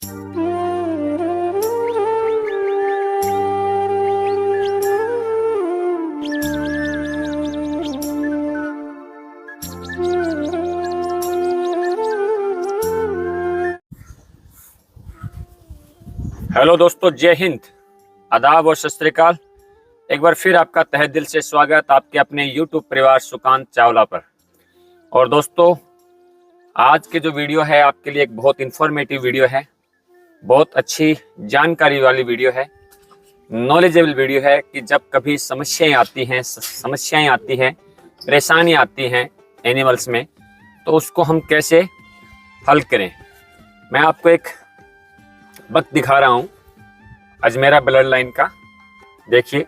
Hello दोस्तों, जय हिंद, आदाब और सत श्री अकाल। एक बार फिर आपका तहे दिल से स्वागत आपके अपने YouTube परिवार सुकांत चावला पर। और दोस्तों, आज के जो वीडियो है आपके लिए एक बहुत इन्फॉर्मेटिव वीडियो है, बहुत अच्छी जानकारी वाली वीडियो है, नॉलेजेबल वीडियो है कि जब कभी समस्याएं आती हैं, परेशानी आती हैं एनिमल्स में, तो उसको हम कैसे हल करें। मैं आपको एक बक दिखा रहा हूँ अजमेरा ब्लड लाइन का। देखिए,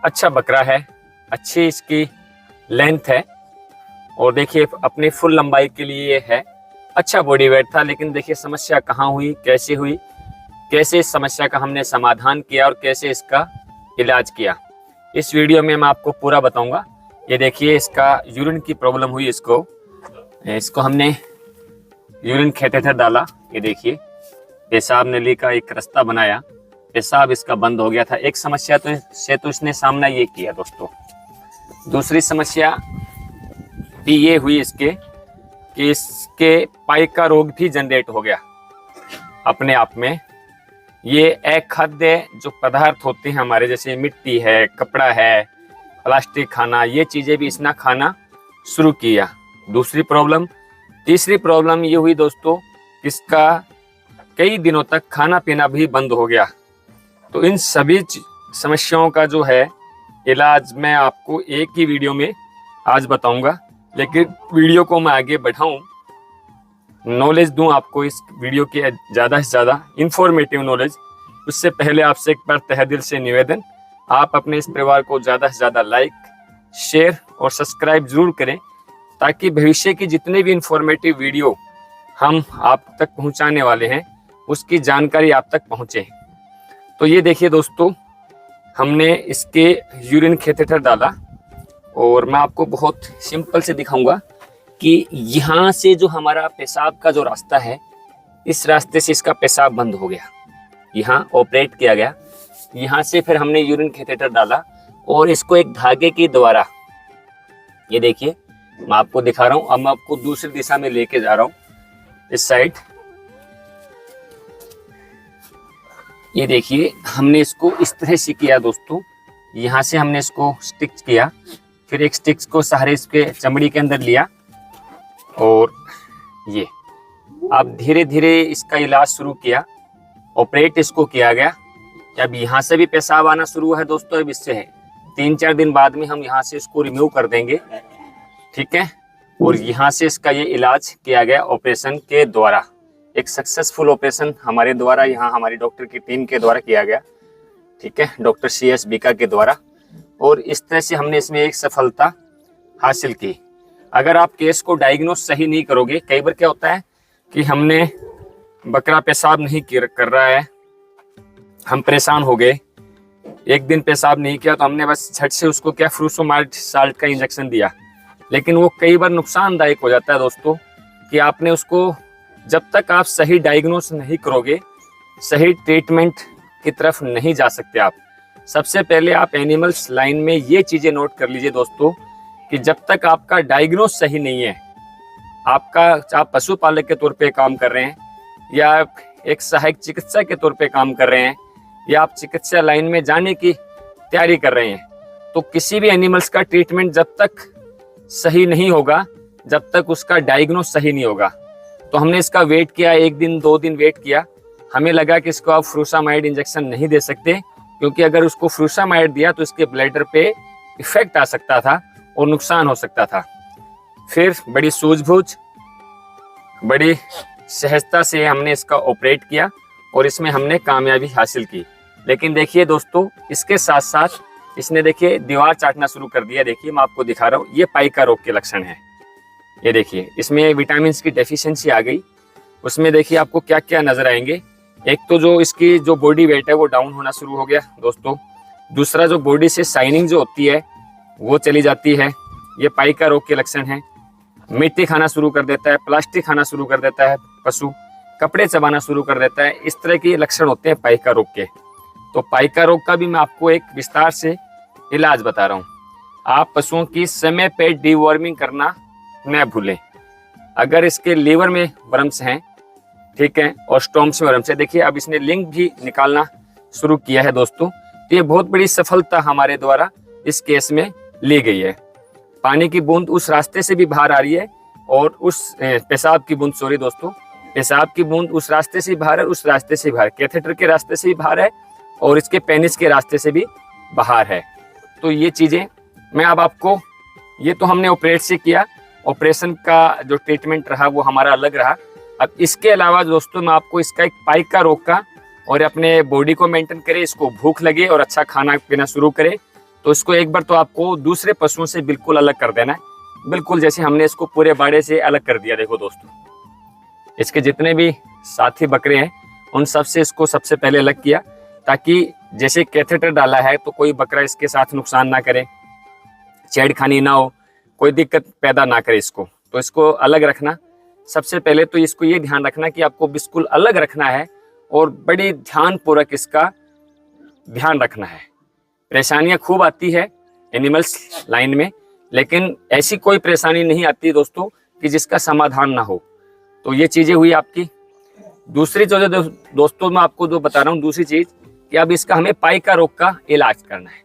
अच्छा बकरा है, अच्छी इसकी लेंथ है और देखिए अपनी फुल लंबाई के लिए ये है, अच्छा बॉडी वेट था। लेकिन देखिए समस्या कहाँ हुई, कैसे हुई, कैसे इस समस्या का हमने समाधान किया और कैसे इसका इलाज किया, इस वीडियो में मैं आपको पूरा बताऊंगा। ये देखिए, इसका यूरिन की प्रॉब्लम हुई, इसको हमने यूरिन कैथेटर डाला। ये देखिए, पेशाब नली का एक रास्ता बनाया, पेशाब इसका बंद हो गया था। एक समस्या तो इसने सामना ये किया दोस्तों। दूसरी समस्या भी ये हुई इसके कि इसके पाई का रोग भी जनरेट हो गया अपने आप में। ये अखाद्य जो पदार्थ होते हैं हमारे, जैसे मिट्टी है, कपड़ा है, प्लास्टिक खाना, ये चीजें भी इसने खाना शुरू किया। दूसरी प्रॉब्लम। तीसरी प्रॉब्लम ये हुई दोस्तों, इसका कई दिनों तक खाना पीना भी बंद हो गया। तो इन सभी समस्याओं का जो है इलाज मैं आपको एक ही वीडियो में आज बताऊंगा। लेकिन वीडियो को मैं आगे बढ़ाऊं, नॉलेज दूं आपको इस वीडियो के ज़्यादा से ज़्यादा इंफॉर्मेटिव नॉलेज, उससे पहले आपसे एक बार तहे दिल से निवेदन, आप अपने इस परिवार को ज़्यादा से ज़्यादा लाइक, शेयर और सब्सक्राइब जरूर करें, ताकि भविष्य की जितने भी इंफॉर्मेटिव वीडियो हम आप तक पहुंचाने वाले हैं उसकी जानकारी आप तक पहुंचे। तो ये देखिए दोस्तों, हमने इसके यूरिन कैथेटर डाला और मैं आपको बहुत सिंपल से दिखाऊंगा कि यहाँ से जो हमारा पेशाब का जो रास्ता है, इस रास्ते से इसका पेशाब बंद हो गया, यहाँ ऑपरेट किया गया। यहाँ से फिर हमने यूरिन कैथेटर डाला और इसको एक धागे के द्वारा, ये देखिए मैं आपको दिखा रहा हूँ। अब मैं आपको दूसरी दिशा में लेके जा रहा हूँ, इस साइड। ये देखिए, हमने इसको इस तरह से किया दोस्तों। यहाँ से हमने इसको स्टिच किया, फिर एक स्टिक्स को सहारे इसके चमड़ी के अंदर लिया और ये अब धीरे धीरे इसका इलाज शुरू किया, ऑपरेट इसको किया गया। जब यहाँ से भी पेशाब आना शुरू है दोस्तों, अब इससे है 3-4 दिन बाद में हम यहाँ से इसको रिमूव कर देंगे, ठीक है। और यहाँ से इसका ये इलाज किया गया ऑपरेशन के द्वारा, एक सक्सेसफुल ऑपरेशन हमारे द्वारा, यहाँ हमारी डॉक्टर की टीम के द्वारा किया गया, ठीक है, डॉक्टर CS बीका के द्वारा। और इस तरह से हमने इसमें एक सफलता हासिल की। अगर आप केस को डायग्नोस सही नहीं करोगे, कई बार क्या होता है कि हमने बकरा पेशाब नहीं कर रहा है, हम परेशान हो गए, एक दिन पेशाब नहीं किया तो हमने बस झट से उसको क्या फ्रूसोमाइड साल्ट का इंजेक्शन दिया। लेकिन वो कई बार नुकसानदायक हो जाता है दोस्तों, कि आपने उसको जब तक आप सही डायग्नोस नहीं करोगे, सही ट्रीटमेंट की तरफ नहीं जा सकते आप। सबसे पहले आप एनिमल्स लाइन में ये चीजें नोट कर लीजिए दोस्तों, कि जब तक आपका डायग्नोस सही नहीं है, आप पशुपालक के तौर पे काम कर रहे हैं या एक सहायक चिकित्सा के तौर पे काम कर रहे हैं या आप चिकित्सा लाइन में जाने की तैयारी कर रहे हैं, तो किसी भी एनिमल्स का ट्रीटमेंट जब तक सही नहीं होगा, जब तक उसका डायग्नोस सही नहीं होगा। तो हमने इसका वेट किया, 1 दिन 2 दिन वेट किया। हमें लगा कि इसको आप फ्रूसामाइड इंजेक्शन नहीं दे सकते, क्योंकि अगर उसको फ्रूसामाइड दिया तो इसके ब्लैडर पे इफेक्ट आ सकता था और नुकसान हो सकता था। फिर बड़ी सूझबूझ, बड़ी सहजता से हमने इसका ऑपरेट किया और इसमें हमने कामयाबी हासिल की। लेकिन देखिए दोस्तों, इसके साथ साथ इसने देखिए दीवार चाटना शुरू कर दिया। देखिए मैं आपको दिखा रहा हूँ, ये पाई का रोग के लक्षण है। ये देखिए, इसमें विटामिन की डेफिशिएंसी आ गई। उसमें देखिए आपको क्या क्या नजर आएंगे। एक तो जो इसकी जो बॉडी वेट है वो डाउन होना शुरू हो गया दोस्तों। दूसरा, जो बॉडी से शाइनिंग जो होती है वो चली जाती है। ये पाई का रोग के लक्षण है। मिट्टी खाना शुरू कर देता है, प्लास्टिक खाना शुरू कर देता है पशु। कपड़े चबाना शुरू कर देता है। इस तरह के लक्षण होते हैं पाइका रोग के। तो पाइका रोग का भी मैं आपको एक विस्तार से इलाज बता रहा हूँ। आप पशुओं की समय पे डीवॉर्मिंग करना न भूलें। अगर इसके लीवर में वर्म्स हैं, ठीक है, और स्टोम्स में वर्म्स है, देखिए अब इसने लिंक भी निकालना शुरू किया है दोस्तों। तो ये बहुत बड़ी सफलता हमारे द्वारा इस केस में ली गई है। पानी की बूंद उस रास्ते से भी बाहर आ रही है और उस पेशाब की बूंद, सॉरी दोस्तों, पेशाब की बूंद उस रास्ते से बाहर है, उस रास्ते से बाहर, कैथेटर के रास्ते से भी बाहर है और इसके पेनिस के रास्ते से भी बाहर है। तो ये चीजें मैं अब आपको, ये तो हमने ऑपरेट से किया, ऑपरेशन का जो ट्रीटमेंट रहा वो हमारा अलग रहा। अब इसके अलावा दोस्तों मैं आपको इसका एक पाइका रोग का, और अपने बॉडी को मेंटेन करे, इसको भूख लगे और अच्छा खाना पीना शुरू करे, तो इसको एक बार तो आपको दूसरे पशुओं से बिल्कुल अलग कर देना है। बिल्कुल जैसे हमने इसको पूरे बाड़े से अलग कर दिया। देखो दोस्तों, इसके जितने भी साथी बकरे हैं उन सब से इसको सबसे पहले अलग किया, ताकि जैसे कैथेटर डाला है तो कोई बकरा इसके साथ नुकसान ना करे, छेड़खानी ना हो, कोई दिक्कत पैदा ना करे इसको। तो इसको अलग रखना सबसे पहले। तो इसको ये ध्यान रखना कि आपको बिल्कुल अलग रखना है और बड़ी ध्यानपूर्वक इसका ध्यान रखना है। परेशानियां खूब आती है एनिमल्स लाइन में, लेकिन ऐसी कोई परेशानी नहीं आती दोस्तों कि जिसका समाधान ना हो। तो ये चीजें हुई आपकी। दूसरी जो दोस्तों मैं आपको जो बता रहा हूँ, दूसरी चीज कि अब इसका हमें पाइका रोग का इलाज करना है।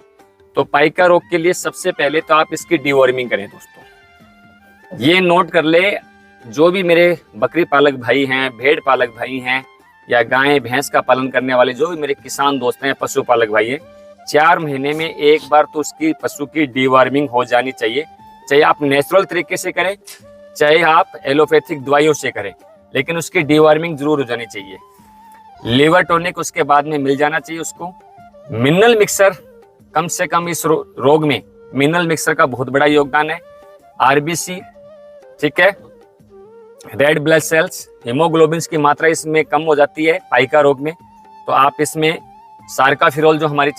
तो पाइका रोग के लिए सबसे पहले तो आप इसकी डिवॉर्मिंग करें दोस्तों। ये नोट कर ले, जो भी मेरे बकरी पालक भाई हैं, भेड़ पालक भाई हैं, या गाय भैंस का पालन करने वाले जो भी मेरे किसान दोस्त हैं, पशुपालक भाई हैं, 4 महीने में एक बार तो उसकी पशु की डिवॉर्मिंग हो जानी चाहिए। चाहे आप नेचुरल तरीके से करें, चाहे आप एलोपैथिक दवाइयों से करें, लेकिन उसकी डिवॉर्मिंग जरूर हो जानी चाहिए। लीवर टॉनिक उसके बाद में मिल जाना चाहिए उसको। मिनरल मिक्सर, कम से कम इस रोग में मिनरल मिक्सर का बहुत बड़ा योगदान है। आरबीसी, ठीक है, रेड ब्लड सेल्स, हीमोग्लोबिन की मात्रा इसमें कम हो जाती है पाइका रोग में। तो आप इसमें सार्काफिरोल जो हमारी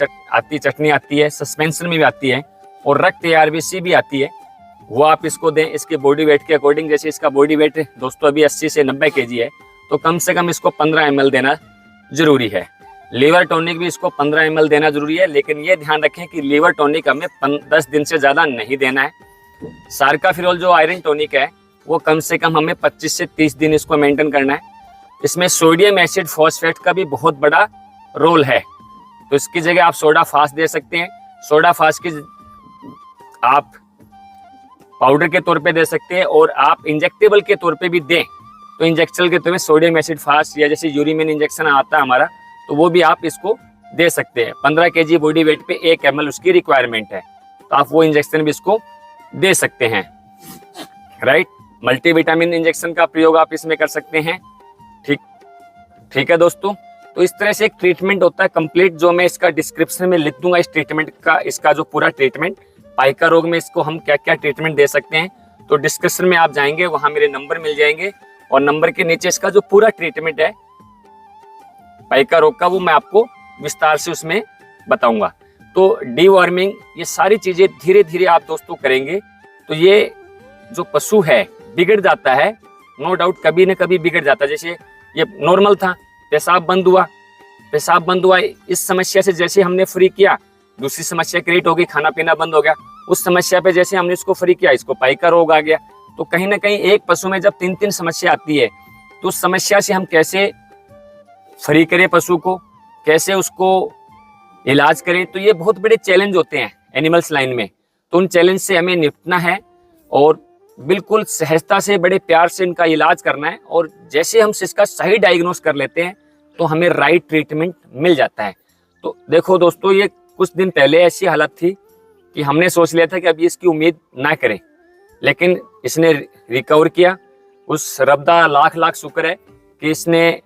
चटनी आती है, सस्पेंशन में भी आती है, और रक्त आरबीसी भी आती है, वो आप इसको दें। इसके बॉडी वेट के अकॉर्डिंग, जैसे इसका बॉडी वेट दोस्तों अभी 80 से 90 kg है, तो कम से कम इसको 15 ml देना जरूरी है। लीवर टॉनिक भी इसको 15 ml देना जरूरी है, लेकिन ये ध्यान रखें कि लीवर टॉनिक हमें 10 दिन से ज्यादा नहीं देना है। सार्काफिरोल जो आयरन टॉनिक है वो कम से कम हमें 25 से 30 दिन इसको मेंटेन करना है। इसमें सोडियम एसिड फॉस्फेट का भी बहुत बड़ा रोल है, तो इसकी जगह आप सोडा फास्ट दे सकते हैं। सोडा फास्ट की आप पाउडर के तौर पे दे सकते हैं, और आप इंजेक्टेबल के तौर पे भी दें तो इंजेक्शन के तौर पे सोडियम एसिड फास्ट, या जैसे यूरिमिन इंजेक्शन आता है हमारा, तो वो भी आप इसको दे सकते हैं। 15 kg बॉडी वेट पे 1 ml उसकी रिक्वायरमेंट है, तो आप वो इंजेक्शन भी इसको दे सकते हैं। राइट, मल्टीविटामिन इंजेक्शन का प्रयोग आप इसमें कर सकते हैं। ठीक है दोस्तों। तो इस तरह से एक ट्रीटमेंट होता है कंप्लीट, जो मैं इसका डिस्क्रिप्शन में लिख दूंगा इस ट्रीटमेंट का, इसका जो पूरा ट्रीटमेंट पाइका रोग में इसको हम क्या क्या ट्रीटमेंट दे सकते हैं। तो डिस्क्रिप्शन में आप जाएंगे, वहां मेरे नंबर मिल जाएंगे, और नंबर के नीचे इसका जो पूरा ट्रीटमेंट है पाइका रोग का, वो मैं आपको विस्तार से उसमें बताऊंगा। तो डीवॉर्मिंग, ये सारी चीजें धीरे धीरे आप दोस्तों करेंगे तो ये जो पशु है बिगड़ जाता है, नो डाउट कभी न कभी बिगड़ जाता है। जैसे ये नॉर्मल था, पेशाब बंद हुआ, इस समस्या से जैसे हमने फ्री किया, दूसरी समस्या क्रिएट हो गई, खाना पीना बंद हो गया। उस समस्या पे जैसे हमने इसको फ्री किया, इसको पाइका रोग आ गया। तो कहीं ना कहीं एक पशु में जब 3 समस्या आती है, तो उस समस्या से हम कैसे फ्री करें पशु को, कैसे उसको इलाज करें, तो ये बहुत बड़े चैलेंज होते हैं एनिमल्स लाइन में। तो उन चैलेंज से हमें निपटना है और बिल्कुल सहजता से, बड़े प्यार से इनका इलाज करना है। और जैसे हम इसका सही डायग्नोस कर लेते हैं तो हमें राइट ट्रीटमेंट मिल जाता है। तो देखो दोस्तों, ये कुछ दिन पहले ऐसी हालत थी कि हमने सोच लिया था कि अभी इसकी उम्मीद ना करें, लेकिन इसने रिकवर किया। उस रब दा लाख लाख शुक्र है कि इसने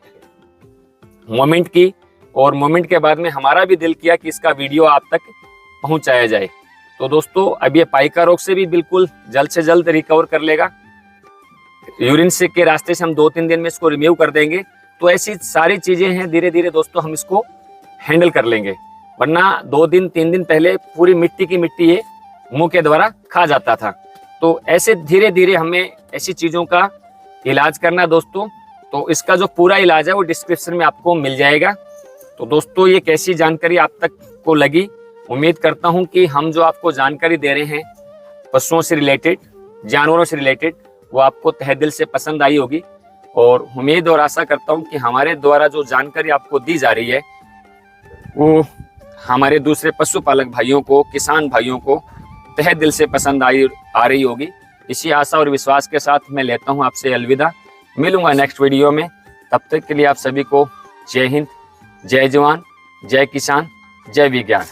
मोमेंट की, और मोमेंट के बाद में हमारा भी दिल किया कि इसका वीडियो आप तक पहुंचाया जाए। तो दोस्तों, अब ये पाइका रोग से भी बिल्कुल जल्द से जल्द रिकवर कर लेगा। यूरिन से के रास्ते से हम 2-3 दिन में इसको रिमूव कर देंगे। तो ऐसी सारी चीजें हैं, धीरे धीरे दोस्तों हम इसको हैंडल कर लेंगे। वरना 2-3 दिन पहले पूरी मिट्टी की मिट्टी ये मुंह के द्वारा खा जाता था। तो ऐसे धीरे धीरे हमें ऐसी चीजों का इलाज करना दोस्तों। तो इसका जो पूरा इलाज है वो डिस्क्रिप्शन में आपको मिल जाएगा। तो दोस्तों, ये कैसी जानकारी आप तक को लगी, उम्मीद करता हूं कि हम जो आपको जानकारी दे रहे हैं पशुओं से रिलेटेड, जानवरों से रिलेटेड, वो आपको तहे दिल से पसंद आई होगी। और उम्मीद और आशा करता हूं कि हमारे द्वारा जो जानकारी आपको दी जा रही है वो हमारे दूसरे पशुपालक भाइयों को, किसान भाइयों को तहे दिल से पसंद आ रही होगी। इसी आशा और विश्वास के साथ मैं लेता हूं आपसे अलविदा। मिलूंगा नेक्स्ट वीडियो में। तब तक के लिए आप सभी को जय हिंद, जय जवान, जय किसान, जय विज्ञान।